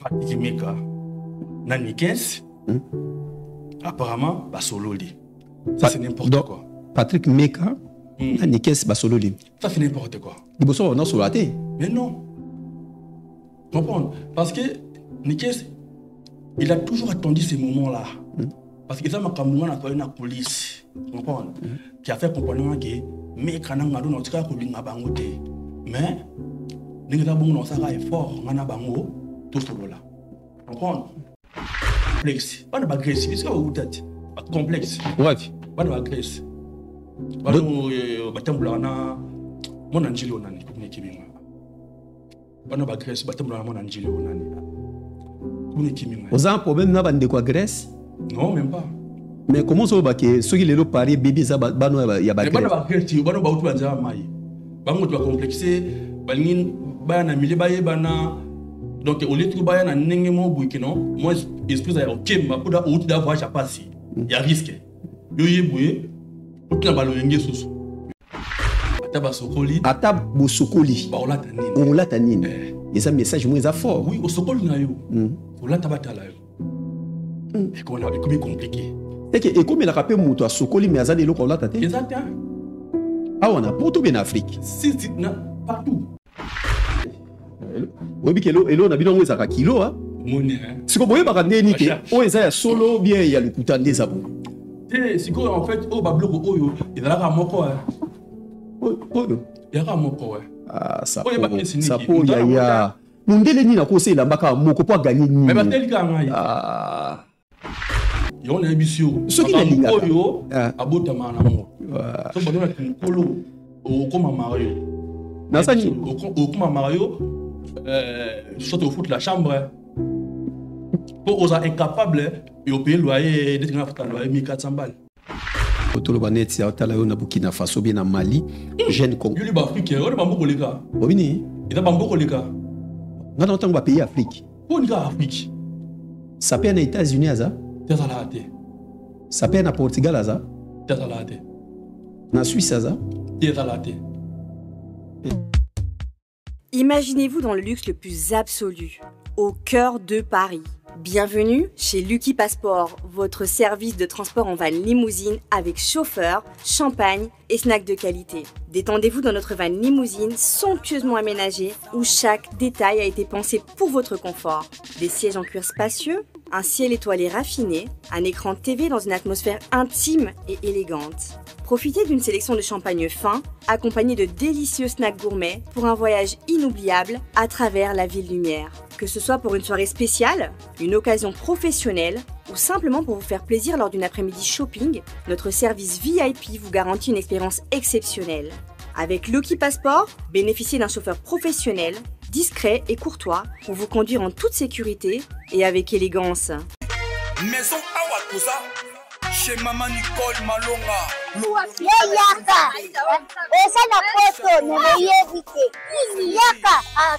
Patrick Meka, Nanikens, apparemment, Basololi. Ça, c'est n'importe quoi. Patrick Meka, Nanikens, Basololi. Ça, c'est n'importe quoi. Il faut non sur la tête. Mais non. Comprendre. Parce que Nikens, il a toujours attendu ces moments-là. Parce que ça m'a comme la police. Comprendre. Qui a fait comprendre que Meka n'a pas de cas pour l'ingénieur bangote. Mais, l'ingénieur bangote n'a pas effort. On a bango tout ce là. Comprendre. Complexe. Pas de agressif. Qu'est-ce que vous dites? Complexe. Ouais. Pas de agressif. Pas de batamboulana. Mon angelo nani comme l'équipe. Pas de agressif. Batamboulana mon angelo nani. Comme l'équipe. Vous avez un problème n'a pas de quoi Grèce? Non, même pas. Mais comment ça va que ceux qui les lots pari bébé ça bano ya ba Grèce. Pas de agressif. Bano ba utu banza mai. Bango tu vas complexer. Balin bana mili baye bana. Donc, au lieu de trouver un n'engagement bouquinant, moi, esprit d'ailleurs, ok, ma pour d'avoir d'avoir déjà passé. Il y a risque. Yo yé boué, pour que la balle n'engage sous. Ataba sokoli. Ataba sokoli. Bah on l'a tanine. On l'a tanine. Et ça message moins fort. Oui, au sokoli na yo. On l'a tabata là yo. Et qu'on a comme compliqué. Et comme il a rappelé mon toi sokoli mais azali lo qu'on l'a taté. Exactement. Ah on a pour tout bien Afrique. Si partout. Oui, mais on a bien envoyé ça à kilo. Si vous voyez, on est solo bien, il y a le couteau des abos. Si en fait, au bablo, il y a un moko. Il y a un moko. Ah, ça peut y a. Mon délai n'a pas la baka moko pour gagner. Mais pas tel gagne. Ah. Il y a un ambitieux. Ce qui est ligne. Abotama na mo. So bon na kolo au comme Mario. Nasani au comme Mario. Saute au foot la chambre pour aux incapables et au pays loyer des gens qui loyer 1400 balles. Tout le banet c'est à la Burkina Faso bien en Mali jeune Congo. Il est africain, on est bambo koleka. Oui. Il est bambo koleka. Non non tant que pays Afrique. Pour une Afrique. Ça peut en États-Unis ça. Désalate. Ça peut en Portugal ça. Désalate. En Suisse ça. Désalate. Imaginez-vous dans le luxe le plus absolu, au cœur de Paris. Bienvenue chez Lucky Passport, votre service de transport en van limousine avec chauffeur, champagne et snacks de qualité. Détendez-vous dans notre van limousine somptueusement aménagée où chaque détail a été pensé pour votre confort. Des sièges en cuir spacieux, un ciel étoilé raffiné, un écran TV dans une atmosphère intime et élégante. Profitez d'une sélection de champagne fin, accompagné de délicieux snacks gourmets pour un voyage inoubliable à travers la ville lumière. Que ce soit pour une soirée spéciale, une occasion professionnelle ou simplement pour vous faire plaisir lors d'une après-midi shopping, notre service VIP vous garantit une expérience exceptionnelle. Avec Lucky Passport, bénéficiez d'un chauffeur professionnel, discret et courtois pour vous conduire en toute sécurité et avec élégance. Maison Awatusa, chez Maman Nicole Malonga. Yaka, esa na poto ne éviter. Yaka,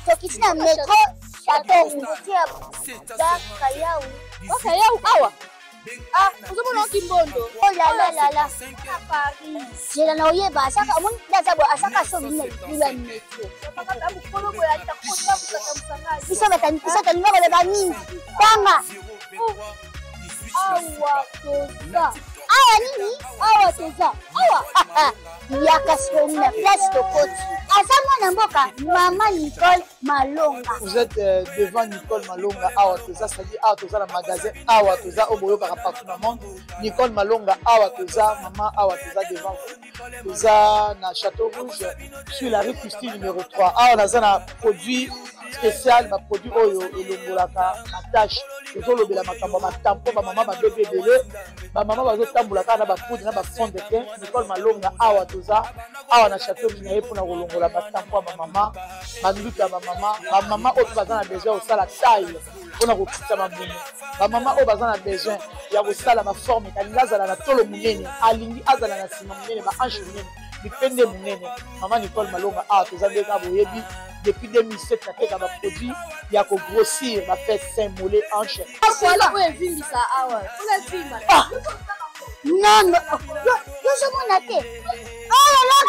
tokisi na métro, château mutia. Daka yau. Okay, yau awa. Ah, uzomona kimbondo. Oh la la. Paris. Jela na oyeba asaka mun daza bo asaka so ni la métro. Papa mukolo bo ya takuta kusaka. Bisa tani ngaba ba nini. Tanga. Awa toza. Awa nini? Awa toza. Awa. Yaka sona place de côte. Asama mboka Maman Nicole Malonga. Vous êtes devant Nicole Malonga Awa toza, c'est-à-dire Awa toza le magasin Awa toza au boyo partout dans le monde. Nicole Malonga Awa toza, Maman Awa toza devant vous. Toza na Château Rouge sur la rue Custine numéro 3. Awa naza na produit spécial, ma produit oyo elongolaka attache. Tozolobela makambo matampo ba maman ba bébé belé. Ba maman bazo tambulaka na ba poudre na ba fond de teint. Nicole Malonga Awa toza, Awa na Château Rouge na pour na kolongola ba tampo ba maman, ba nduta ba maman oyo bazana besoin au sala taille. On a recruté ma mouine. Ma maman au bazan a besoin. Il y a aussi la forme. Il y a la tolo mounene. Alingi azala na sima mounene. Ma hanche mounene. Dipende mounene. Maman Nicole Malonga a tous les gens boyebi. Depuis 2007, il y a des produits. Il y a qu'au grossir. Ma fête Saint-Mollet hanche. Voilà où est venu ça awa. Non non. Yo je m'en atte. Oh là là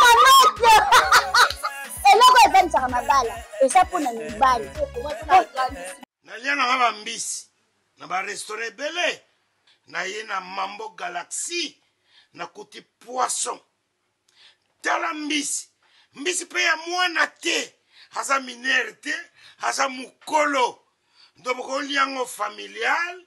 et là quand elle vient ça mabala. Et ça pour na mibali. nalia na nga bambisi na barestaurant ebele naye na Mambo Galaxy nakuti poisson tala mbisi mpe ya mwana te aza minere te aza mukolo ndoboko liango familial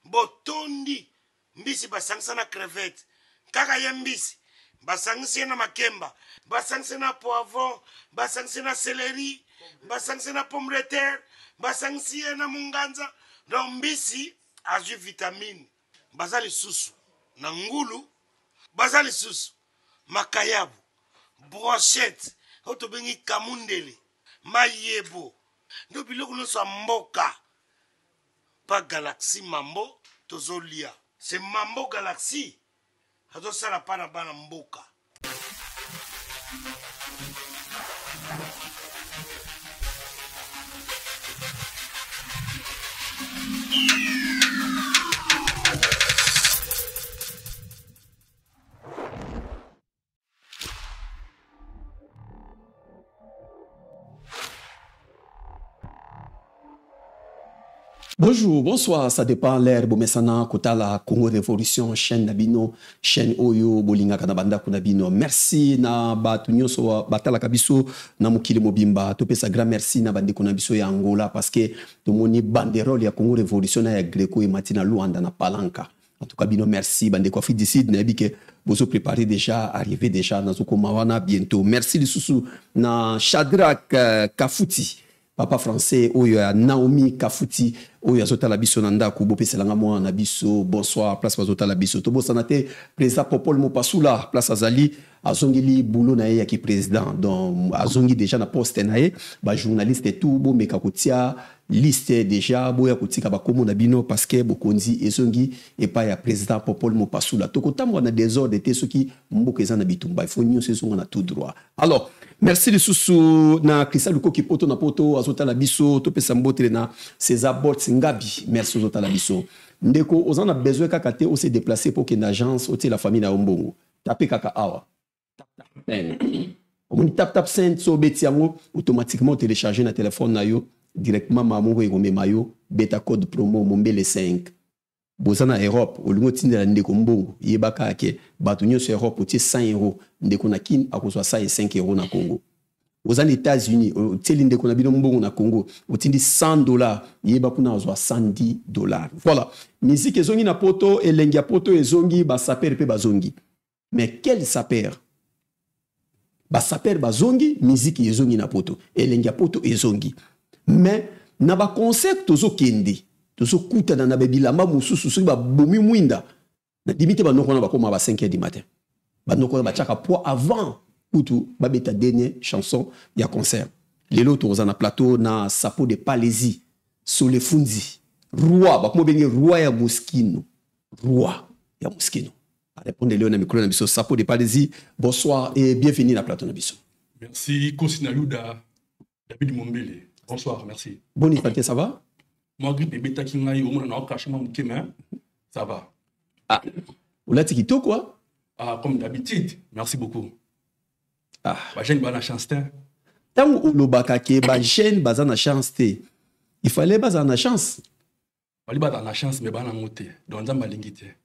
botondi mbisi basangisa na crevette kaka ye mbisi basangisi na makemba basangisi na poivron basangisi na céleri basangisi na pomme de terre basangisi na munganza donc mbisi azwi vitamine baza lisusu na ngulu baza lisusu makayabu brochette oto bengi kamundele mayebo ndo biloko nyonso ya mboka pa Galaxy Mambo tozolia c'est Mambo Galaxy azosala pa na bana mboka. Bonjour, bonsoir, ça dépend l'air bomesana kota la Congo Révolution chaîne nabino chaîne oyo bolinga kanabanda kunabino. Merci na batu nyonso batala kabiso na mukili mobimba. Topesa grand merci na bande kunabiso ya Angola parce que tomoni banderole ya Congo Révolution na ya Greco et Matina Luanda na Palanka. En tout cas bino merci bande kwa Afrique du Sud na bike bozo préparé déjà arrivé déjà na zokomawana bientôt. Merci lisusu na Shadrach Kafuti. Papa français oyo ya Naomi Kafuti oyo azota la biso nanda ko bopeselanga mwa na biso bonsoir place bazota la biso to bosana te président Popol Mopasula place azali azongili boulot na ye ya ki président donc azongi déjà na poste na ye ba journaliste tout bo meka kotia liste déjà boya kotika ba komo na bino parce que bokonzi ezongi et pas ya président Popol Mopasula to kotamwa na désordre te soki mboka ezana bitumba il faut nyo sezonga na tout droit. Alors merci de sous na Krista Luko ki poto na poto azota la biso to pesa mbotre na César Bot Ngabi merci azota la biso ndeko ozana besoin kaka te o se déplacer pour qu'une agence o te la famille na Ombongo taper kaka awa on tap send so betiango automatiquement télécharger na téléphone na yo directement mamungo egome mayo beta code promo mombele 5 bozana Europe olingo tindela ndeko mbongo yebaka ke batu nyonso Europe otie 100 € ndeko na kin akozwa 105 € na Congo aux États-Unis teli ndeko na bino mbongo na Congo otindi $100 yeba kuna ozwa $110. Voilà musique ezongi na poto elengi poto ezongi ba saper pe bazongi mais quel saper ba saper bazongi musique ezongi na poto elengi poto ezongi mais na ba concept tozo kende tozo kuta na bebilamba mususu so ba bomi mwinda na dimite ba noko na ba koma ba 5h du matin ba noko ba chaka po avant kutu ba beta dernière chanson ya concert lelo toza na plateau na sapo de Palaisie sur le fundi roi ba ko bengi roi ya Moskino répondre Léon na micro na biso sapo de Palaisie bonsoir et bienvenue na plateau na biso. Merci Kosina Luda David Mombele. Bonsoir, merci. Bonne santé, ça va? Moi, grippe et bêta qui m'a eu au moins un crachement de main, ça va. Ah, vous l'avez dit quoi? Ah, comme d'habitude, merci beaucoup. Ah, bah, j'ai une bonne chance. Tant que le bakake, bah, j'ai une bonne chance. Il fallait pas une chance. Il fallait pas une chance, mais bah, on a monté. Donc, on a malingité.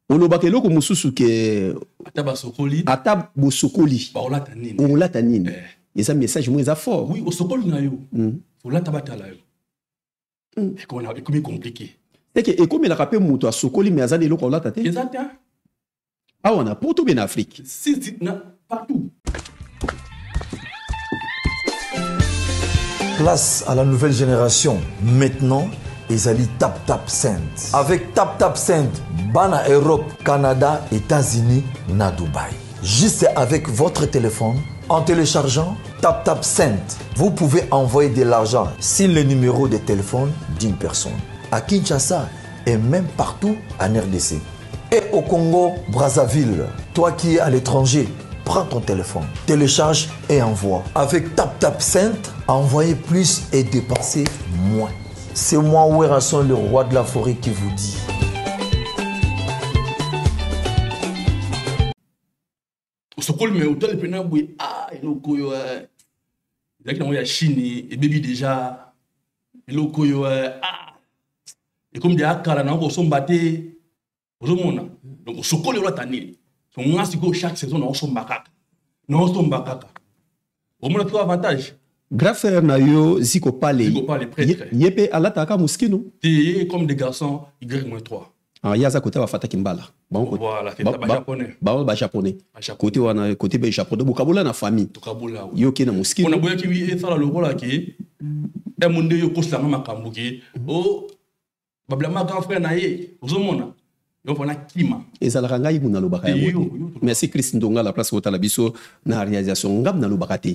Le bakelo comme mususu ke. Ataba sokoli. Ataba sokoli. Bah, on l'a tanine. On l'a tanine. Et ça message moins fort. Oui, au sokoli na yo. On l'a tabata la yo. Et qu'on a comme compliqué. C'est que et comme il a rappelé muto a sokoli mais azali lo ko l'a tate. Exact. Ah, on a pour tout bien Afrique. Si, partout. Place à la nouvelle génération. Maintenant, Ezali Tap Send. Avec Tap Send, Bana Europe, Canada, États-Unis, na Dubaï. Juste avec votre téléphone, en téléchargeant Tap Send, vous pouvez envoyer de l'argent sur le numéro de téléphone d'une personne. À Kinshasa et même partout en RDC. Et au Congo, Brazzaville, toi qui es à l'étranger, prends ton téléphone, télécharge et envoie. Avec Tap Send, envoyez plus et dépensez moins. C'est moi, Ouerasson, le roi de la forêt, qui vous dit. Sokol mais hôtel pena boui ah et no koyo il y a Chine et baby déjà eloko yo et comme des akala na ko sombaté ozomona donc sokole lo tani so ngasi ko chaque saison na osombakaka na osombakaka omona tout avantage grand frère na yo ziko pale prêtre yepe alataka muskino te comme des garçons Y-3 yaza côté bafata kimbala voilà c'est ça japonais ba japonais côté wana côté be japonais bokabola na famille tokabola yo ke na muskino on a boya ki wi sala lo rola ki e monde yo kosanga makambo ki o babla grand frère na ye ozomona yo fona kima ezalaka ngai muna lobaka yango merci Christ Ndonga la place kota la biso na réalisation ngam na lobaka te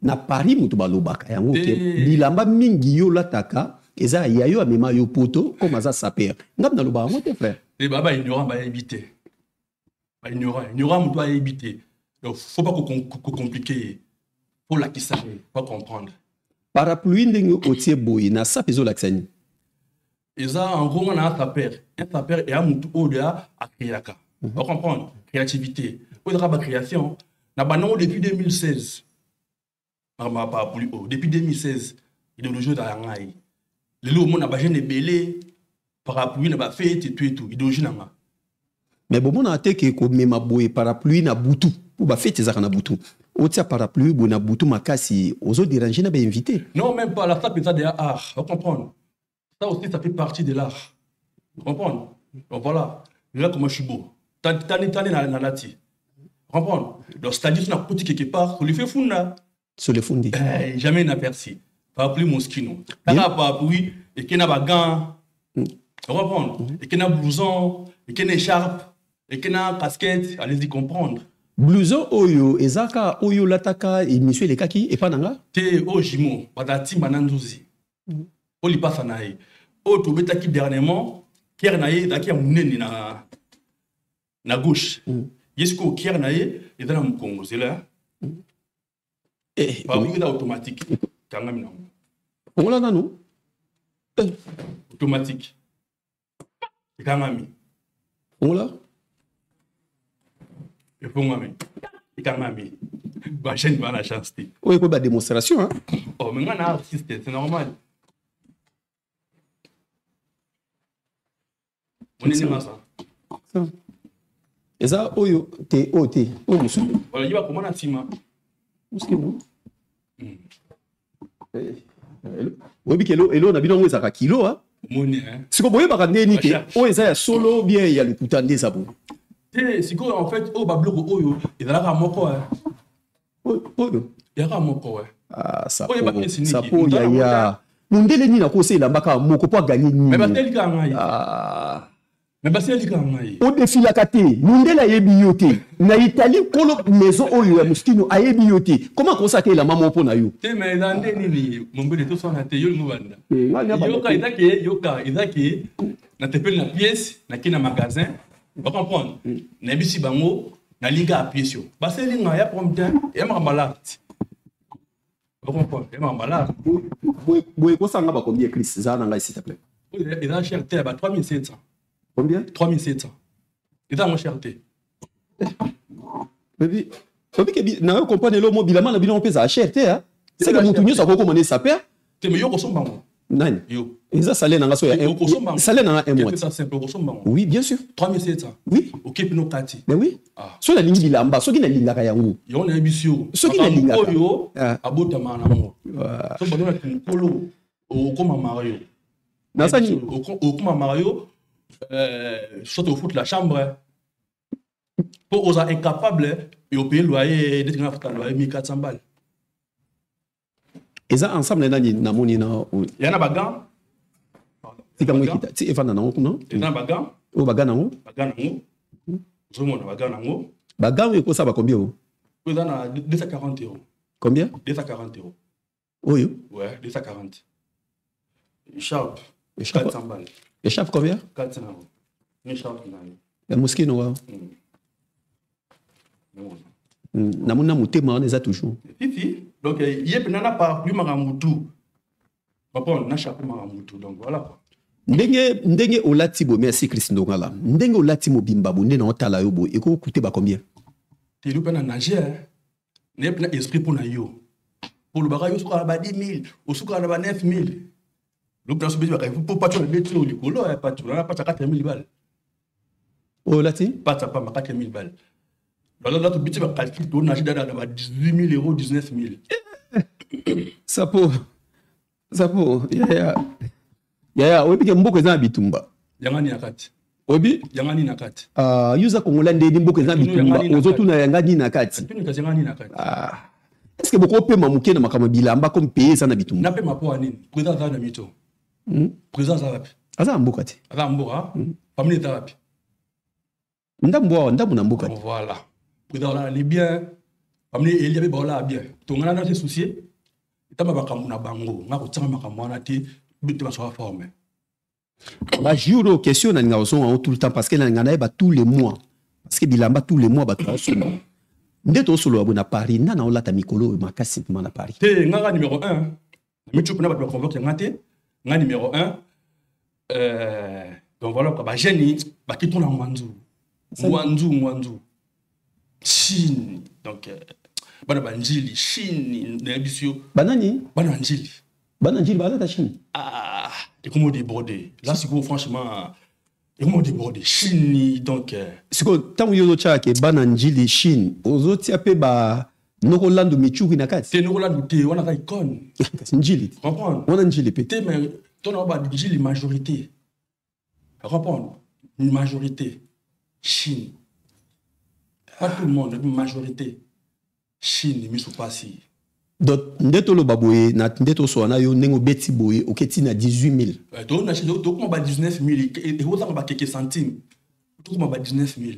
na Paris mutu ba lobaka yango ke bilamba mingi yo lataka eza ya yo amema yo poto comme aza saper ngam na lobaka yango te frère et baba ignorant ba éviter ba ignorant mutu a éviter donc faut pas ko compliquer faut la qui sache pas comprendre parapluie ndenge otie boy na sapezo laksani eza en gros on a un saper et un mutu odia a créaka on comprendre créativité au draba création na banon depuis 2016 ma pas plus haut depuis 2016 idéologie da ngai lelo mona ba jeune belé parapluie na ba fête et tout idéologie na nga mais bon mona teke ko mema boy parapluie na butu ou ba fête za na butu otia parapluie bo na butu makasi ozo déranger na ba invité non même pas la sape ça de art on comprendre. Ça aussi, ça fait partie de l'art. Vous comprenez? Donc voilà. Là, comment je suis beau. T'as na lati. Vous comprenez? Donc, c'est-à-dire qu'on a petit quelque part, on lui fait funda. Sur le fundi. Jamais inaperçu. Parapluie moskino. T'as un parapluie, et qu'il y a un gant. Vous comprenez? Et qu'il y a un blouson, et qu'il y a une écharpe, et qu'il y a une casquette. Allez-y comprendre. Blouson oyo, ezaka oyo lataka, et monsieur les kaki, et pas nanga? Te ojimo, badati mananduzi. Oli passe na ye. O to betaki dernièrement, kier na ye daki munene na gauche. Yesko kier na ye et dans mon Congo, c'est là. Pas oui automatique. Kangami na. On l'a nanu. Automatique. Kangami. On l'a. Et pour moi même. Kangami. Ba chaîne ba la chance. Oui, quoi ba démonstration hein. Oh, mais on a artiste, c'est normal. On est là ça. Et ça, oyo, te, oyo, musu. Voilà, il va comment on a tima. Muskino. Oui, bikelo, elo, na bino mweza ka kilo, hein. Moni, hein. Siko boye baka ndeni ke, oyo eza ya solo bien ya lukutande sabo. Te, siko en fait, o babloko oyo, ezalaka moko, hein. Oyo. Ezalaka moko, ouais. Ah, ça. Sapo ya. Mundele ni na kose ilambaka moko po gagner ni. Mais bateli ka ngai. Ah. Mais bateli ka ngai. O défi la kate, mundele yebi yote. Na Italie kolo maison oyo ya muskino ayebi yote. Comment ça que la maman po na yo? Te mais dans nini mombele to sona te yo ngubanda. Yoka izaki na tepel na pièce, na kina magasin. Vous comprenez? Na bisi bango na linga a pièce yo. Baseli nga ya prompte et mamalate. Vous comprenez? Et mamalate. Boy, ça n'a pas combien Chris ça n'a s'il te plaît. Il a cherté à 3700. Combien? 3700. Il a mon cherté. Baby, que na comprendre le mot bilama na bilon pesa cherté hein. C'est que mutunyo ça ko commander ça père. Te me yo ko sombango. Nani? Yo. Ils a salé na so ya. Salé na un mois. C'est simple ko sombango. Oui, bien sûr. 3700. Oui. OK pino kati. Mais oui. So la ligne bilamba, so ki na linga ka yango. Yo na bisio. So ki na linga. Yo abota mana mo. So badona kolo o koma Mario. Nasani au koma Mario soit au foot la chambre. Pour aux incapables et au pays loyer des loyer 1400 balles. Et ça ensemble nani na moni na. Il y en a bagan. Tika mwikita. Ti evana na ngo non? Il y en a bagan. O bagan na ngo? Bagan na ngo. Zo mona bagan na ngo. Bagan e ko ça ba combien o? Vous en a 240 €. Combien? 240 €. Oui. Ouais, 240. Écharpe. 400 balles. Écharpe combien? 400 €. Une écharpe na. La mosquée wa. Na mona mutema on eza toujours. Si. Donc yep nana pas plus maramutu. Papa na chapeau maramutu donc voilà quoi. Ndenge olati bo merci Christ Ndongala. Ndenge olati mo bimba bo ndena otala yo bo e ko coûter ba combien? Te lu pena nager. Ne pena esprit pour na yo. Pour le bagayo suka ba 10 000, ou suka ba 9 000. Le plan sur il faut pas tu le mettre au licolo, pas tu n'as pas 4000 balles. Oh là tu pas 4000 balles. Là tu bitu calcul tu n'as dans 18 000 euros, 19 000. Ça pour ya obi ke mboko za bitumba. Yangani nakati. Obi yangani nakati. Yuza kongola ndedi mboko za bitumba ozotu na yangani nakati. Tu n'as yangani nakati. Est-ce que beaucoup peut m'amuke na makama bilamba comme payer ça na bitumba? Na pe mapo anini? Président za na mito. Président za wapi? Aza mboka ti. Aza mboka. Famille za wapi? Ndambo na mboka. Voilà. Président là les bien. Famille il y avait bola bien. Tongana na se soucier. Tama bakambu na bango. Ngako tsama makambu na ti bitu ba so forme. Ba juro question na ngazo tout le temps parce que na ngana ba tous les mois. Parce que bilamba tous les mois ba transoma. Ndeto solo abona Paris na olata mikolo makasi na Paris. Te ngaka numéro 1. Michup na ba convoquer ngate. Nga numéro 1. Donc voilà quoi ba jeni ba kitona Mwanzu. Chine. Donc bana banjili Chine na bisio. Banani? Bana njili. Bananjili bana ta Chine. Et comment déborder? Là c'est quoi franchement et comment déborder Chine donc c'est quoi tant yo cha ke bananjili Chine ozoti ape ba nokolando michuki na kati. Te nokolando te wana ka icône. Njili. Comprendre? Wana njili pe. Te mais ton ba njili majorité. Comprendre? Une majorité Chine. Pas tout le monde, une majorité Chine mi supasi. Donc ndeto lo baboye na ndeto so na yo nengo beti boye oketi na 18 000. Donc na Chine to kuma ba 19 000 et vous ba quelques centimes. To kuma ba 19 000.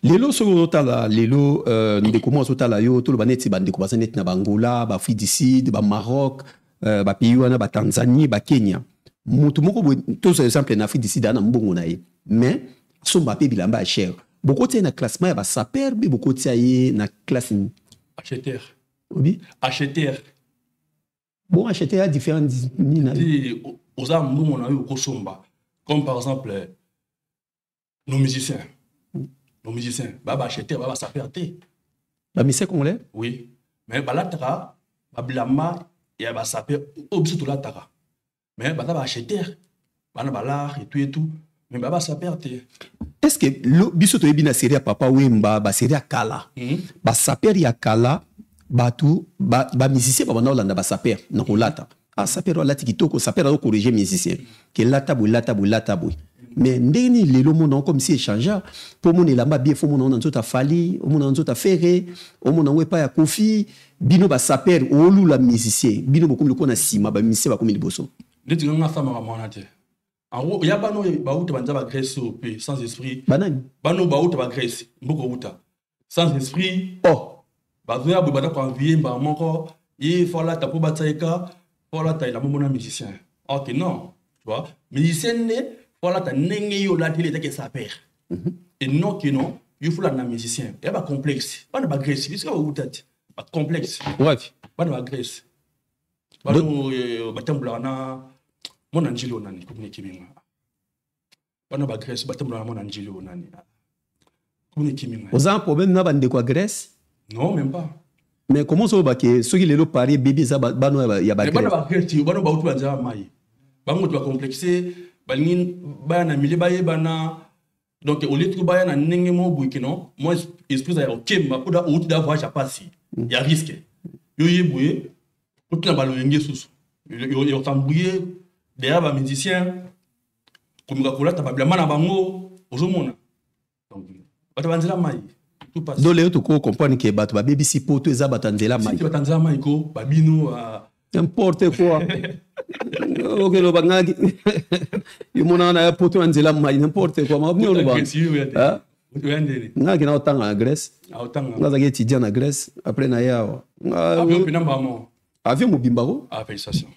Lelo so tala lelo ndeko mo so tala yo to lo baneti bandeko basaneti na Angola, ba Afrique du Sud, ba Maroc, ba pays wana ba Tanzanie, ba Kenya. Mutu moko to par exemple en Afrique du Sud na mbongo na ye. Mais so ba pe bilamba cher. Beaucoup de na classement ya ba saper bi beaucoup de na classe acheteur. Oui. Acheteur. Bon, acheteur à différents nina. Aux âmes, nous, on a eu au Kosomba. Comme par exemple, nos musiciens. Nos musiciens. Baba acheteur, baba saperté. Bah, mais c'est congolais? Oui. Mais bah, la tara, bah, blama, et bah, saper, objet tout la tara. Mais bah, acheteur, bah, l'art et tout. Mais baba saperté. Est-ce que le bisoto ebina série à papa wemba ba série à kala ba saper ya kala batu ba musicien ba bana olanda ba saper na kolata saper olati kitoko saper a corriger musicien que lata bu mais ndeni lelo mona comme si échangeant pour mon elamba bien fo mona nzota fali mona nzota ferré mona wepa ya kofi bino ba saper olu la musicien bino bokum le kona sima ba musicien ba comme liboso ndeti nga fama ka mona te. En gros, il y a pas de Grèce sans esprit. Banane. Bano ba Grèce, beaucoup uta. Sans esprit. Oh. Bazoya bu bada ko envier ba moko, il faut la tapo batsaika, faut la taille la mona musicien. OK non, tu vois. Musicien ne faut la ta nenge yo la télé que ça perd. Et non que non, il faut la na musicien. Il y a pas complexe. Pas ba Grèce, parce que uta pas complexe. Ouais. Pas ba Grèce. Bano batambula na mon anjili onani kumne kiminga bana ba Grèce batemla mon anjili onani kumne kiminga vous avez un problème na bande quoi Grèce? Non, même pas. Mais comment ça va que ceux qui les pari bébé ça bano ya ba Grèce? Bana ba Grèce bana ba utu banza mai bango tu va complexer balingin bana mili baye bana donc au lieu de baya na nenge mo buikino moi esprit ça OK ma poda utu da voyage à passer il y a risque yo yebouye utu na balo yenge susu yo tambouye derrière les musiciens, comme la table na bango, ozomona. Donc, batanzela mai. Tout passe. Donc les autres comprennent que bato ba BBC poto eza batanzela mai. Si batanzela mai ko babino n'importe quoi. OK lo bangaki. Yo mona na poto anzela mai n'importe quoi. Ma bino lo ba. Ah. Ngaki na otanga na Grèce. Otanga. Ngazaki étudiant na Grèce après na yawa. Avion pinamba mo. Avion mobimbaro? Félicitations.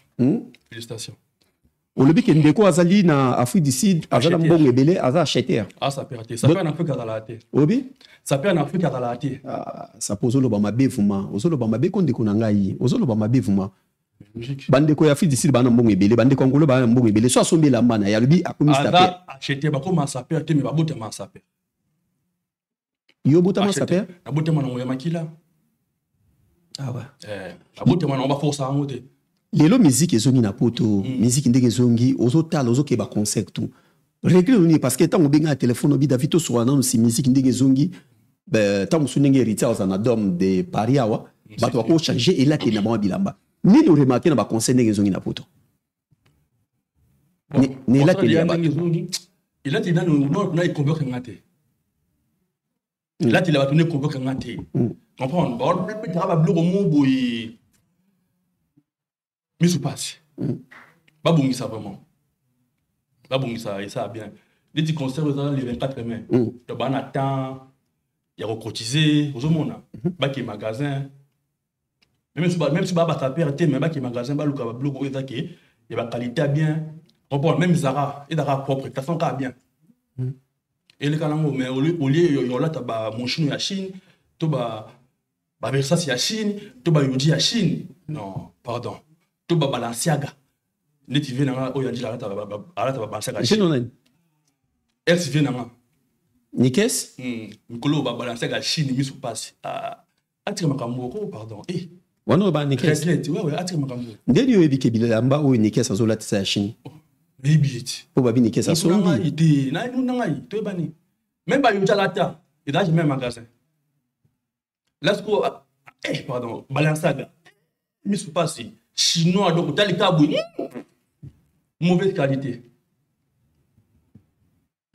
Félicitations. On le dit que ndeko azali na Afrique du Sud azala mbongo ebele aza acheteur. Ça peut être. Ça peut en Afrique à la tête. Obi? Ça peut en Afrique à la tête. Ça pose le bama befuma. Ozolo bama be konde ko ngai. Ozolo bama befuma. Bandeko ya Afrique du Sud bana mbongo ebele, bandeko ngolo bana mbongo ebele. So asombe la mana ya lubi akomi saper. Aza acheteur ba ko ma saper te me ba bote ma saper. Yo bota ma saper? Na bote ma no ya makila. Ah ouais. La bote ma no ba force à monter. lelo musique ezongi na poto musique ndenge ezongi ozotala ozokeba concert tout réglé oni parce que tant obenga téléphone obi David Oswana no si musique ndenge ezongi tant mosu ndenge héritier ozana dom de Paris awa bato bako changer et là te na ba bilamba ni no remarquer na ba concert ndenge ezongi na poto ni là te na il a dit dans nous na convoquer ngate là tu l'as tourné convoquer ngate comprendre bon peut travailler bloc mo boy mais se passe ba bongi ça vraiment ba bongi ça et ça bien les petits concerts dans les 24 mai de ban attend il y a recotisé aux hommes ba qui magasin même si ba ta perte mais ba qui magasin ba luka ba bloc o ezaki il y a qualité bien comprendre même Zara et Zara propre ça sent bien et le canamo mais au lieu yo là ta ba mon chino ya Chine to ba Versace ya Chine to ba Yodi ya Chine non pardon to ba Balenciaga ne tu viens na o ya dit arata ba Balenciaga Chine non ex vient na Nikes Mikolo ba Balenciaga Chine mi sou passe atira makambo ko pardon wana ba Nikes ouais atira makambo ndeli yo ebike bilamba o Nikes azola tsa ya Chine bibit po babi Nikes asongi idée na ngai to bani même ba yo jalata et là j'ai même magasin Lasco, pardon, Balenciaga, mais c'est pas si chinois donc t'as les cabouilles, mauvaise qualité.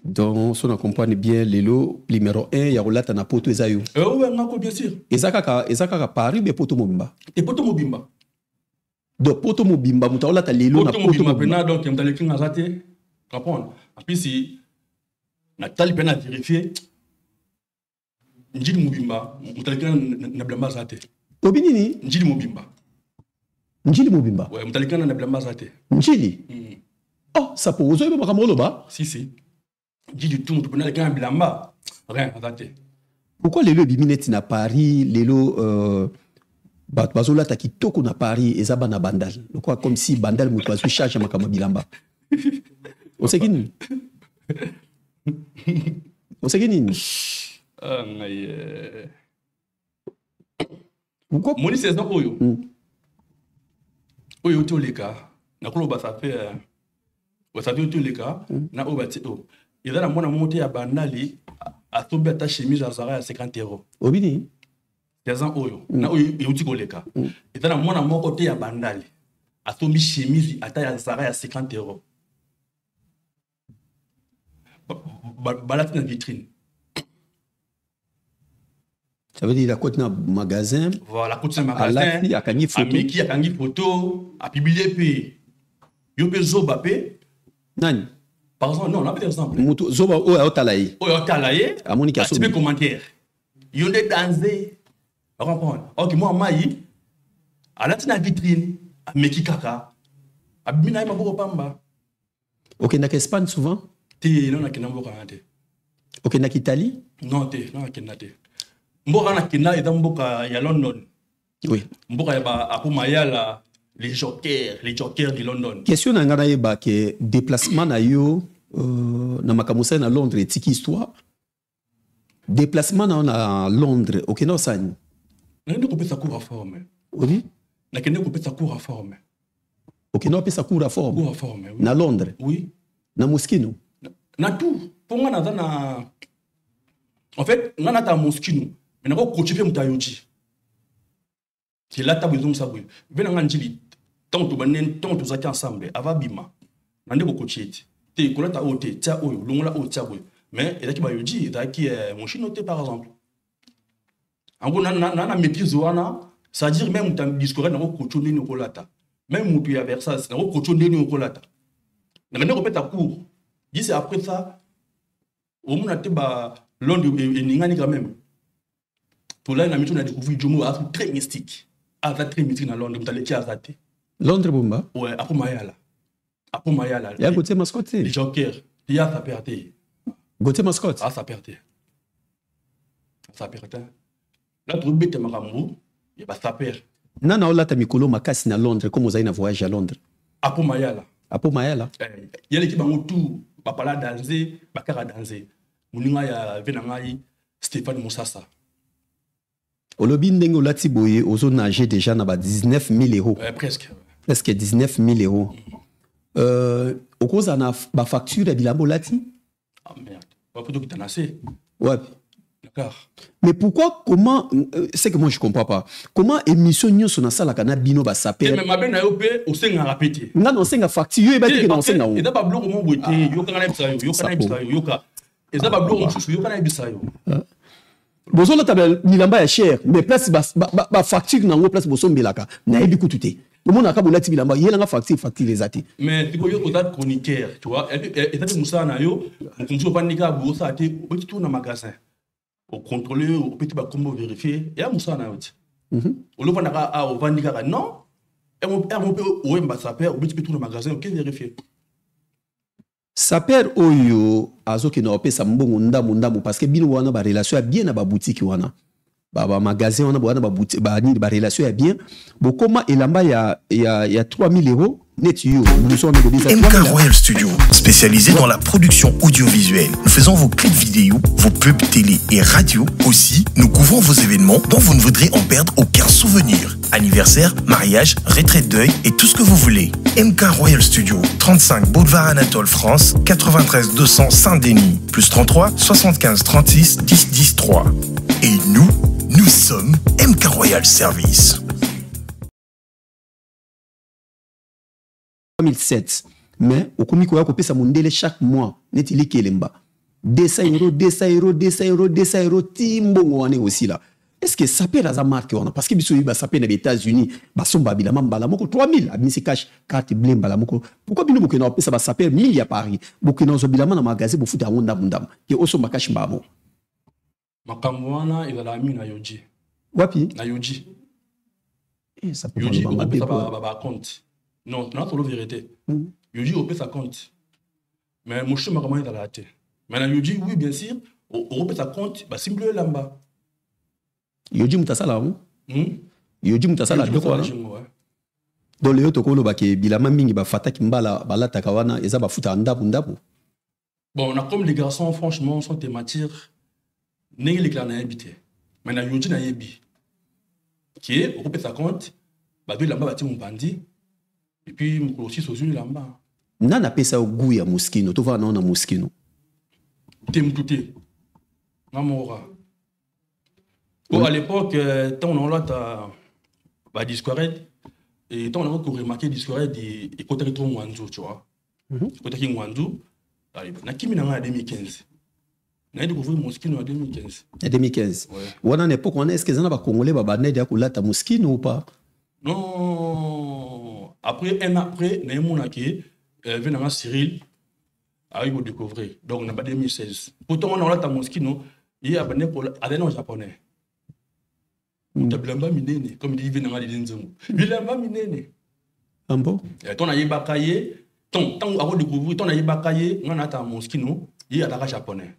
Donc, si on comprend bien, Lelo, numéro 1, il y a Rolata na poto ezayo. Oui, bien sûr. Ezaka Paris, mais poto mobimba. Et poto mobimba. Donc, poto mobimba, mouta Rolata Lelo na poto mobimba. Donc, il y a des gens qui ont raté. Comprendre. Et puis, si Nathalie peine à vérifier. Njili mobimba, mutalika na blamba zate. Obinini? Njili mobimba. Njili mobimba? Ouais, mutalika na blamba zate. Njili? Oh, ça peut oser ba kamolo ba? Si. Njili tout mutu na le blamba. Rien zate. Pourquoi Lelo bimineti na Paris, Lelo bazola ta kitoko na Paris ezaba na bandal. Quoi comme si bandal mutu azu charge makama bilamba. On sait qui? On sait qui? Pourquoi mon saison oyo oyo to leka na kolo ba ça fait to leka na obati o ida na mona monte ya bandali a tombé ta chemise à Zara à 50 €. Obini 15 ans oyo na oyo yuti ko leka ida na mona moko te ya bandali a tombé chemise à ta ya Zara à 50 €. Balati na vitrine. Ça veut dire la côte dans magasin. Voilà, la côte dans magasin. Il y a une photo. Il y a une photo. A publié puis. Il y a Zoba pe. Nani. Par exemple, non, on a pas d'exemple. Zoba o ya otalaye. O ya otalaye. A Monica Sobi. Tu peux commentaire. Il y a des dansés. On comprend. Ok, moi maï. A la tina vitrine. A meki kaka. A bina ma boko pamba. Ok, na Espagne souvent. Ti non na kinambo kanate. Ok, na Italie. Non te, non na kinate. Mboka na kina eza mboka ya London. Oui. Mboka ya ba akomayala les jokers de London. Question na ngana yeba ke déplacement na yo na makamusa na Londres tiki histoire. Déplacement na Londres, ok no sani. Na ndo kopesa cours à forme. Oui. Na kende kopesa cours à forme. Ok no pesa cours à forme. Cours à forme. Oui. Na Londres. Oui. Na Moskino. Na tout. Pour moi na en fait, ngana ta Moskino. Mais nako coacher pe mutayoji. C'est là ta besoin ça oui. Bena nganjili tant to banen tant to zaki ensemble ava bima. Nande ko coacher te ko ta ote tia oyo longola o tia boy. Mais et qui ba yoji et qui mon chinote par exemple. En gros na maîtrise wana, ça veut dire même ta discours na ko coacher ni ko lata. Même mutu ya Versace na ko coacher ni ko lata. Na ngane ko peta cours. Dis c'est après ça au monde te ba Londres et ningani quand même. Pour là, on a découvert Jomo à très mystique. À très mystique dans Londres, vous allez qui arrêter. Londres bomba? Ouais, après Mayala. Après Mayala. Il y a Gauthier Mascotte. Les jokers. Il y a sa perte. Gauthier Mascotte. Ah, sa perte. Sa perte. Là, tu bête Maramou, il y a sa perte. Nana Ola Tamikolo Makasi na Londres, comme vous avez un voyage à Londres. Après Mayala. Après Mayala. Il y a l'équipe en tout, Bapala danser, Bakara danser. Mouninga ya Venangaï, Stéphane Moussassa. Olobi ndenge olati boye ozo nager déjà na ba 19 000 €. Presque. Presque 19 000 euros. Au cause de la facture de Bilambo Lati? Ah merde. Pas plutôt que tu en as assez. Ouais. D'accord. Mais pourquoi, comment, c'est que moi je ne comprends pas. Comment émission nous sur la salle à Bino va s'appeler? Mais ma belle n'a pas au sein à répéter. Non, non, c'est une facture. Il va dire que non, c'est non. Et d'abord, bloc comment boiter. Yoka n'a pas yoka. Et d'abord, bloc on chouchou. Yoka n'a pas ça. Bozo la table Nilamba est cher, mais place ba facture n'a pas place bozo mbelaka. N'a pas tout été. Le monde a pas bolati Nilamba. Il y a la facture les athées. Mais tu vois, il y a chroniqueur, tu vois. Et t'as dit Moussa na yo, on continue pas niga bozo a été au petit tour dans magasin. Au contrôler, au petit bas comment vérifier. Et à Moussa na yo. Au lieu de au vandiga non. Et mon père au ambassadeur au petit tour dans magasin, ok vérifier. Saper oyo azo ki na opesa mbongo ndamu parce que bino wana ba relation ya bien na ba boutique wana ba magasin wana ba boutique ba ni ba relation ya bien bo koma elamba ya 3000 euros net yo MK Royal Studio, spécialisé dans la production audiovisuelle. Nous faisons vos clips vidéo, vos pubs télé et radio. Aussi, nous couvrons vos événements dont vous ne voudrez en perdre aucun souvenir. Anniversaire, mariage, retraite deuil et tout ce que vous voulez. MK Royal Studio, 35 Boulevard Anatole France, 93 200 Saint-Denis, plus 33 75 36 10 10 3. Et nous sommes MK Royal Service. 2007. Mais au commis quoi ça mondele chaque mois net il kelemba 200 euros timbo wane aussi là. Est-ce que ça peut la marque on parce que biso ba ça peut les États-Unis ba somba bilama mbala moko 3000 abisi cash carte bleue mbala moko pourquoi bino bokena on peut ça ba ça peut 1000 à Paris bokena zo bilama na magasin bo futa wonda mundam ke osomba cash mbamo makamwana ila mi na yoji wapi na yoji ça peut yoji ba compte. Non, non, c'est la vérité. Yoji au sa compte. Mais mon chemin comment il a raté. Maintenant Yoji oui bien sûr, au sa compte, bah simple lamba. Yoji mutasala Yoji mutasala de quoi? Dans le yoto kolo ba ke bilama mingi ba fataki mbala balata kawana eza ba futa ndabu. Bon, on a comme les garçons franchement sont des matières n'ayez les clans habité. Maintenant Yoji na yebi. Qui est au sa compte, bah de lamba bati mon bandi. Et puis, je aussi sur une là-bas. Nan appelle ça au goût ya mouskino. Tu vois, non, na mouskino. T'es m'touté. Namora. Bon, à l'époque, tant on a là, Discord, et tant on a remarqué Discord, et côté trop Mwanzou, tu vois. Côté qui Mwanzou, na kimi na en 2015. Na découvert mouskino en 2015. En 2015. Ouais. Ou à l'époque, on est-ce que ça n'a pas congolais, bah, n'a pas là ta mouskino ou pas? Non. Après, un an après, il y a un Cyril à découvrir. Donc, on a 2016. Pourtant, on a un mosquino, il y a un japonais. Il y a un minene, comme il dit, il y a un minene. Ah bon? Ton aïe bakaye, ton avant de découvrir, ton aïe bakaye, on a un mosquino, il y a un japonais.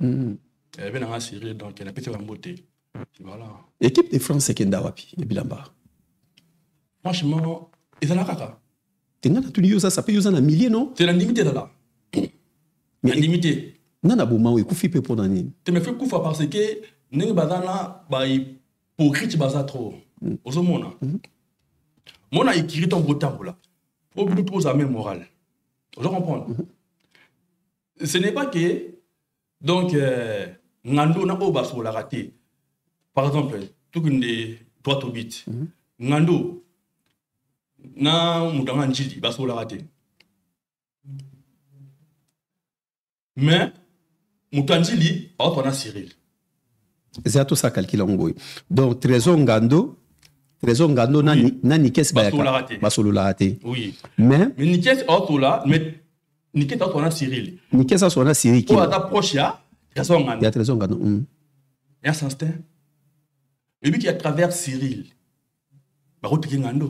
Il y a un Cyril, donc il y a un petit beauté. Voilà. Équipe de France, c'est Kenda Wapi, et Bilamba. Franchement, ils ont la caca. Ça peut y avoir un millier, non? C'est la limite là. La limite. Non, non, bon, il faut faire pour l'année. Tu me fais coup parce que nous bazana ba hypocrite baza trop. Ozo mona. Mona écrit ton beau temps là. Faut plus trop à même morale. Vous comprenez? Ce n'est pas que donc ngando na oba sur la raté. Par exemple, tout une des droits au bit. Ngando na mutanga njili baso la raté. Mais mutanjili pas on a Cyril. C'est tout ça calcul en goy. Donc Trésor Ngando na Nikes baso la raté. Oui. Mais Nikes auto là mais Nikes auto on a Cyril. Nikes auto on a Cyril qui. Pour approche ya Trésor Ngando. Il y a Trésor Ngando. Il y a Sanstin. Et puis qui à travers Cyril. Ba route Ngando.